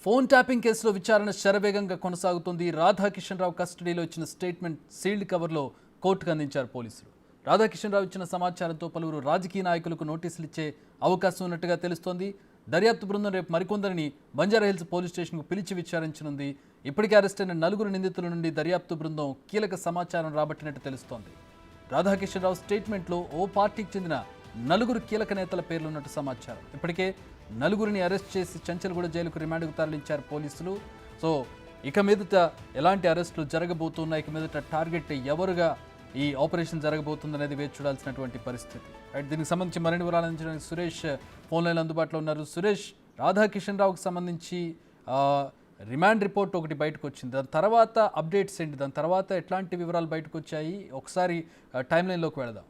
Phone tapping కేసులో విచారణ శరవేగంగా కొనసాగుతోంది. రాధాకిషన్ రావు కస్టడీలో ఇచ్చిన స్టేట్మెంట్ సీల్డ్ కవర్లో కోర్టుకు అందించారు పోలీసులు. రాధాకిషన్ రావు ఇచ్చిన సమాచారంతో పలువురు రాజకీయ నాయకులకు నోటీసులు ఇచ్చే అవకాశం ఉన్నట్టుగా తెలుస్తోంది. దర్యాప్తు బృందం రేపు మరికొందరిని బంజారాహిల్స్ పోలీస్ స్టేషన్కు పిలిచి విచారించనుంది. ఇప్పటికే అరెస్ట్ అయిన 9 నిందితుల నుండి దర్యాప్తు బృందం కీలక సమాచారం రాబట్టినట్టు తెలుస్తోంది. రాధాకిషన్ రావు స్టేట్మెంట్లో ఓ పార్టీకి చెందిన 9 కీలక నేతల పేర్లున్నట్టు సమాచారం. ఇప్పటికే 9 అరెస్ట్ చేసి చంచల్గూడ జైలుకు రిమాండ్కు తరలించారు పోలీసులు. సో ఇక మీదట ఎలాంటి అరెస్టులు జరగబోతున్నాయి, ఇక మీదట టార్గెట్ ఎవరుగా ఈ ఆపరేషన్ జరగబోతుందనేది వేచి చూడాల్సినటువంటి పరిస్థితి. రైట్, దీనికి సంబంధించి మరిన్ని వివరాలు అందించడానికి సురేష్ ఫోన్ లైన్ అందుబాటులో ఉన్నారు. సురేష్, రాధాకిషన్ రావుకి సంబంధించి రిమాండ్ రిపోర్ట్ ఒకటి బయటకు వచ్చింది. దాని తర్వాత అప్డేట్స్ ఏంటి, దాని తర్వాత ఎట్లాంటి వివరాలు బయటకు వచ్చాయి, ఒకసారి టైం లైన్లోకి వెళదాం.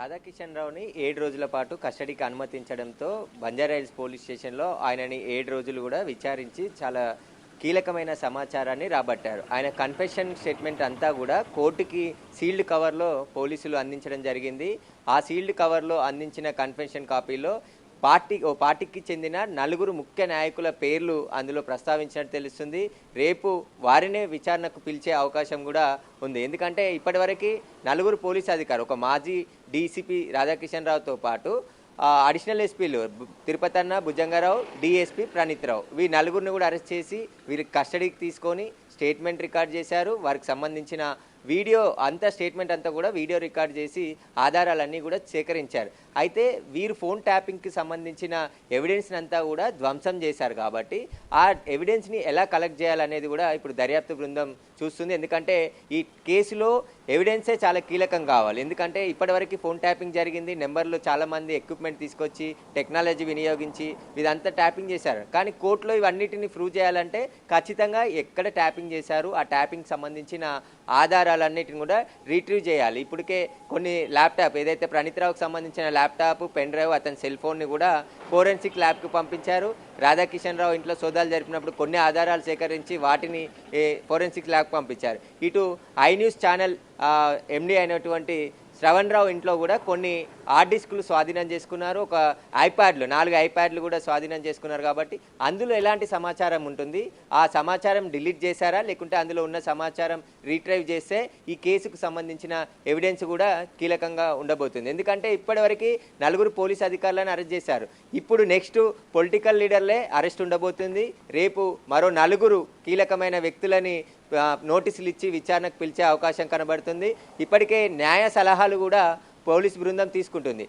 రాధాకిషన్ రావుని 7 రోజుల పాటు కస్టడీకి అనుమతించడంతో బంజారాహిల్స్ పోలీస్ స్టేషన్లో ఆయనని 7 రోజులు కూడా విచారించి చాలా కీలకమైన సమాచారాన్ని రాబట్టారు. ఆయన కన్ఫెషన్ స్టేట్మెంట్ అంతా కూడా కోర్టుకి సీల్డ్ కవర్లో పోలీసులు అందించడం జరిగింది. ఆ సీల్డ్ కవర్లో అందించిన కన్ఫెషన్ కాపీలో పార్టీకి చెందిన 9 ముఖ్య నాయకుల పేర్లు అందులో ప్రస్తావించినట్టు తెలుస్తుంది. రేపు వారినే విచారణకు పిలిచే అవకాశం కూడా ఉంది. ఎందుకంటే ఇప్పటివరకు 9 పోలీసు అధికారులు, ఒక మాజీ డీసీపీ రాధాకిషన్ రావుతో పాటు అడిషనల్ ఎస్పీలు తిరుపతి అన్న, భుజంగారావు, డిఎస్పీ ప్రణీత్ రావు, వీరి 9 కూడా అరెస్ట్ చేసి వీరికి కస్టడీకి తీసుకొని స్టేట్మెంట్ రికార్డ్ చేశారు. వారికి సంబంధించిన వీడియో అంతా, స్టేట్మెంట్ అంతా కూడా వీడియో రికార్డ్ చేసి ఆధారాలన్నీ కూడా సేకరించారు. అయితే వీరు ఫోన్ ట్యాపింగ్కి సంబంధించిన ఎవిడెన్స్ని అంతా కూడా ధ్వంసం చేశారు. కాబట్టి ఆ ఎవిడెన్స్ని ఎలా కలెక్ట్ చేయాలనేది కూడా ఇప్పుడు దర్యాప్తు బృందం చూస్తుంది. ఎందుకంటే ఈ కేసులో ఎవిడెన్సే చాలా కీలకం కావాలి. ఎందుకంటే ఇప్పటివరకు ఫోన్ ట్యాపింగ్ జరిగింది, నెంబర్లు చాలామంది ఎక్విప్మెంట్ తీసుకొచ్చి టెక్నాలజీ వినియోగించి ఇదంతా ట్యాపింగ్ చేశారు. కానీ కోర్టులో ఇవన్నిటిని ప్రూవ్ చేయాలంటే ఖచ్చితంగా ఎక్కడ ట్యాపింగ్ చేశారు, ఆ ట్యాపింగ్ సంబంధించిన ఆధారాలన్నిటిని కూడా రీట్రీవ్ చేయాలి. ఇప్పటికే కొన్ని ల్యాప్టాప్, ఏదైతే ప్రణీత్ రావుకి సంబంధించిన ల్యాప్టాప్, పెన్ డ్రైవ్, అతని సెల్ ఫోన్ని కూడా ఫోరెన్సిక్ ల్యాబ్కి పంపించారు. రాధాకిషన్ రావు ఇంట్లో సోదాలు జరిపినప్పుడు కొన్ని ఆధారాలు సేకరించి వాటిని ఫోరెన్సిక్ ల్యాబ్కి పంపించారు. ఇటు ఐ న్యూస్ ఛానల్ ఎండి అయినటువంటి శ్రవణ్ రావు ఇంట్లో కూడా కొన్ని హార్డ్ డిస్కులు స్వాధీనం చేసుకున్నారు. ఒక 4 ఐప్యాడ్లు కూడా స్వాధీనం చేసుకున్నారు. కాబట్టి అందులో ఎలాంటి సమాచారం ఉంటుంది, ఆ సమాచారం డిలీట్ చేశారా, లేకుంటే అందులో ఉన్న సమాచారం రీట్రైవ్ చేస్తే ఈ కేసుకు సంబంధించిన ఎవిడెన్స్ కూడా కీలకంగా ఉండబోతుంది. ఎందుకంటే ఇప్పటివరకు 9 పోలీస్ అధికారులను అరెస్ట్ చేశారు. ఇప్పుడు నెక్స్ట్ పొలిటికల్ లీడర్లే అరెస్ట్ ఉండబోతుంది. రేపు మరో 9 కీలకమైన వ్యక్తులని నోటీసులు ఇచ్చి విచారణకు పిలిచే అవకాశం కనబడుతుంది. ఇప్పటికే న్యాయ సలహాలు కూడా పోలీస్ బృందం తీసుకుంటుంది.